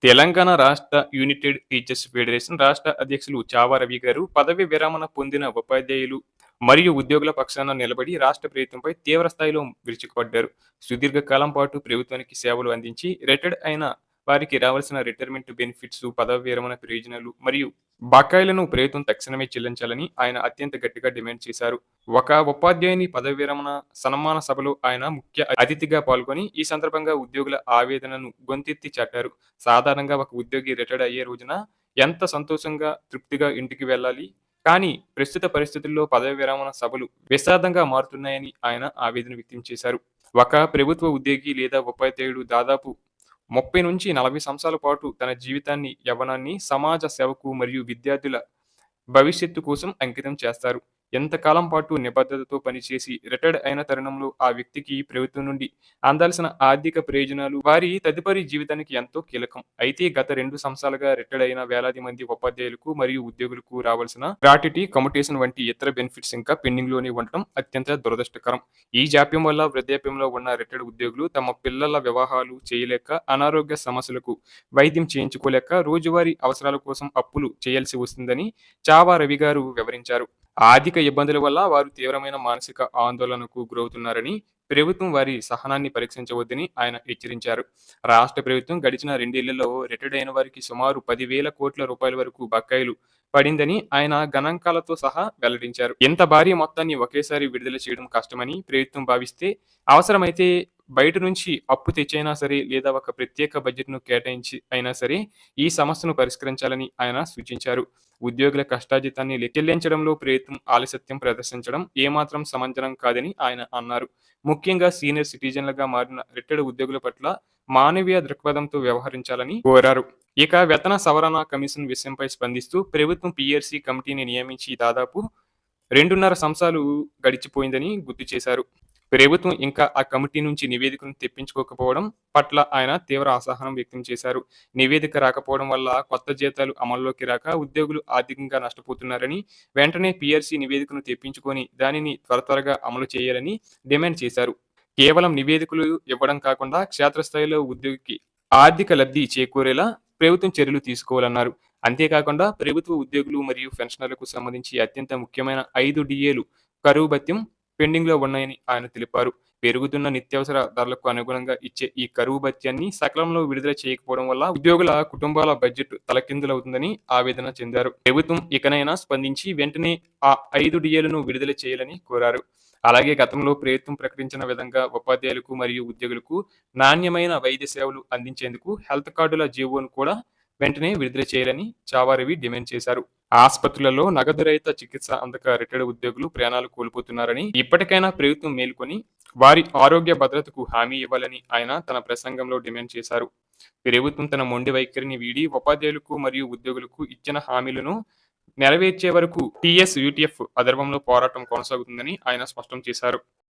తెలంగాణ రాష్ట్ర United teachers federation రాష్ట్ర అధ్యక్షులు చావా రవి గారు పదవి విరమణ పొందిన ఉపాధ్యాయులు మరియు ఉద్యోగుల పక్షాన నిలబడి రాష్ట్ర ప్రభుత్వంపై తీవ్ర స్థాయిలో విరుచుకుపడ్డారు. సుదీర్ఘ కాలం పాటు ప్రభుత్వానికి సేవలు అందించి రిటైర్డ్ అయిన వారికి రావాల్సిన రిటైర్మెంట్ బెనిఫిట్స్, పదవి విరమణ ప్రయోజనాలు మరియు బకాయిలను ప్రభుత్వం తక్షణమే చెల్లించాలని ఆయన అత్యంత గట్టిగా డిమాండ్ చేశారు. ఒక ఉపాధ్యాయుని పదవి విరమణ సన్మాన సభలో ఆయన ముఖ్య అతిథిగా పాల్గొని ఈ సందర్భంగా ఉద్యోగుల ఆవేదనను గొంతెత్తి చాటారు. సాధారణంగా ఒక ఉద్యోగి రిటైర్డ్ అయ్యే రోజున ఎంత సంతోషంగా, తృప్తిగా ఇంటికి వెళ్ళాలి. కానీ ప్రస్తుత పరిస్థితుల్లో పదవి విరమణ సభలు విషాదంగా మారుతున్నాయని ఆయన ఆవేదన వ్యక్తం చేశారు. ఒక ప్రభుత్వ ఉద్యోగి లేదా ఉపాధ్యాయుడు దాదాపు 30-40 సంవత్సరాల పాటు తన జీవితాన్ని, యవ్వనాన్ని సమాజ సేవకు మరియు విద్యార్థుల భవిష్యత్తు కోసం అంకితం చేస్తారు. ఎంతకాలం పాటు నిబద్ధతతో పనిచేసి రిటైర్డ్ అయిన తరుణంలో ఆ వ్యక్తికి ప్రభుత్వం నుండి అందాల్సిన ఆర్థిక ప్రయోజనాలు వారి తదుపరి జీవితానికి ఎంతో కీలకం. అయితే గత 2 సంవత్సరాలుగా రిటైర్డ్ అయిన వేలాది మంది ఉపాధ్యాయులకు మరియు ఉద్యోగులకు రావాల్సిన గ్రాట్యుటీ, కమ్యుటేషన్ వంటి ఇతర బెనిఫిట్స్ ఇంకా పెండింగ్ లోనే ఉండటం అత్యంత దురదృష్టకరం. ఈ జాప్యం వల్ల వృద్ధాప్యంలో ఉన్న రిటైర్డ్ ఉద్యోగులు తమ పిల్లల వివాహాలు చేయలేక, అనారోగ్య సమస్యలకు వైద్యం చేయించుకోలేక, రోజువారీ అవసరాల కోసం అప్పులు చేయాల్సి వస్తుందని చావా రవి గారు వివరించారు. ఆర్థిక ఇబ్బందుల వల్ల వారు తీవ్రమైన మానసిక ఆందోళనకు గురవుతున్నారని, ప్రభుత్వం వారి సహనాన్ని పరీక్షించవద్దని ఆయన హెచ్చరించారు. రాష్ట్ర ప్రభుత్వం గడిచిన 2 ఏళ్లలో రిటైర్డ్ అయిన వారికి సుమారు 10,000 కోట్ల రూపాయల వరకు బకాయిలు పడిందని ఆయన గణాంకాలతో సహా వెల్లడించారు. ఇంత భారీ మొత్తాన్ని ఒకేసారి విడుదల చేయడం కష్టమని ప్రభుత్వం భావిస్తే, అవసరమైతే బయట నుంచి అప్పు తెచ్చైనా సరే లేదా ఒక ప్రత్యేక బడ్జెట్‌ను కేటాయించి అయినా సరే ఈ సమస్యను పరిష్కరించాలని ఆయన సూచించారు. ఉద్యోగుల కష్టార్జితాన్ని చెల్లించడంలో ప్రభుత్వం ఆలస్యం ప్రదర్శించడం ఏమాత్రం సమంజసం కాదని ఆయన అన్నారు. ముఖ్యంగా సీనియర్ సిటిజన్లుగా మారిన రిటైర్డ్ ఉద్యోగుల పట్ల మానవీయ దృక్పథంతో వ్యవహరించాలని కోరారు. ఇక వేతన సవరణ కమిషన్ విషయంపై స్పందిస్తూ ప్రభుత్వం పీఆర్సీ కమిటీని నియమించి దాదాపు 2.5 సంవత్సరాలు గడిచిపోయిందని గుర్తు చేశారు. ప్రభుత్వం ఇంకా ఆ కమిటీ నుంచి నివేదికను తెప్పించుకోకపోవడం పట్ల ఆయన తీవ్ర అసహనం వ్యక్తం చేశారు. నివేదిక రాకపోవడం వల్ల కొత్త జీతాలు అమల్లోకి రాక ఉద్యోగులు ఆర్థికంగా నష్టపోతున్నారని, వెంటనే పీఆర్సీ నివేదికను తెప్పించుకొని దానిని త్వరగా అమలు చేయాలని డిమాండ్ చేశారు. కేవలం నివేదికలు ఇవ్వడం కాకుండా క్షేత్రస్థాయిలో ఉద్యోగికి ఆర్థిక లబ్ధి చేకూరేలా ప్రభుత్వం చర్యలు తీసుకోవాలన్నారు. అంతేకాకుండా ప్రభుత్వ ఉద్యోగులు మరియు పెన్షనర్లకు సంబంధించి అత్యంత ముఖ్యమైన 5 డిఏలు కరువు భత్యం పెండింగ్‌లో ఉన్నాయని ఆయన తెలిపారు. పెరుగుతున్న నిత్యావసర ధరలకు అనుగుణంగా ఇచ్చే ఈ కరువు భత్యాన్ని సకాలంలో విడుదల చేయకపోవడం వల్ల ఉద్యోగుల కుటుంబాల బడ్జెట్ తలకిందులవుతుందని ఆవేదన చెందారు. ప్రభుత్వం ఇకనైనా స్పందించి వెంటనే ఆ 5 డిఏలను విడుదల చేయాలని కోరారు. అలాగే గతంలో ప్రభుత్వం ప్రకటించిన విధంగా ఉపాధ్యాయులకు మరియు ఉద్యోగులకు నాణ్యమైన వైద్య సేవలు అందించేందుకు హెల్త్ కార్డుల జీవోను కూడా వెంటనే విడుదల చేయాలని చావా రవి డిమాండ్ చేశారు. ఆసుపత్రులలో నగదు రహిత చికిత్స అందక రిటైర్డ్ ఉద్యోగులు ప్రాణాలు కోల్పోతున్నారని, ఇప్పటికైనా ప్రభుత్వం మేల్కొని వారి ఆరోగ్య భద్రతకు హామీ ఇవ్వాలని ఆయన తన ప్రసంగంలో డిమాండ్ చేశారు. ప్రభుత్వం తన మొండి వైఖరిని వీడి ఉపాధ్యాయులకు మరియు ఉద్యోగులకు ఇచ్చిన హామీలను నెరవేర్చే వరకు టీఎస్ యూటీఎఫ్ ఆధ్వర్యంలో పోరాటం కొనసాగుతుందని ఆయన స్పష్టం చేశారు.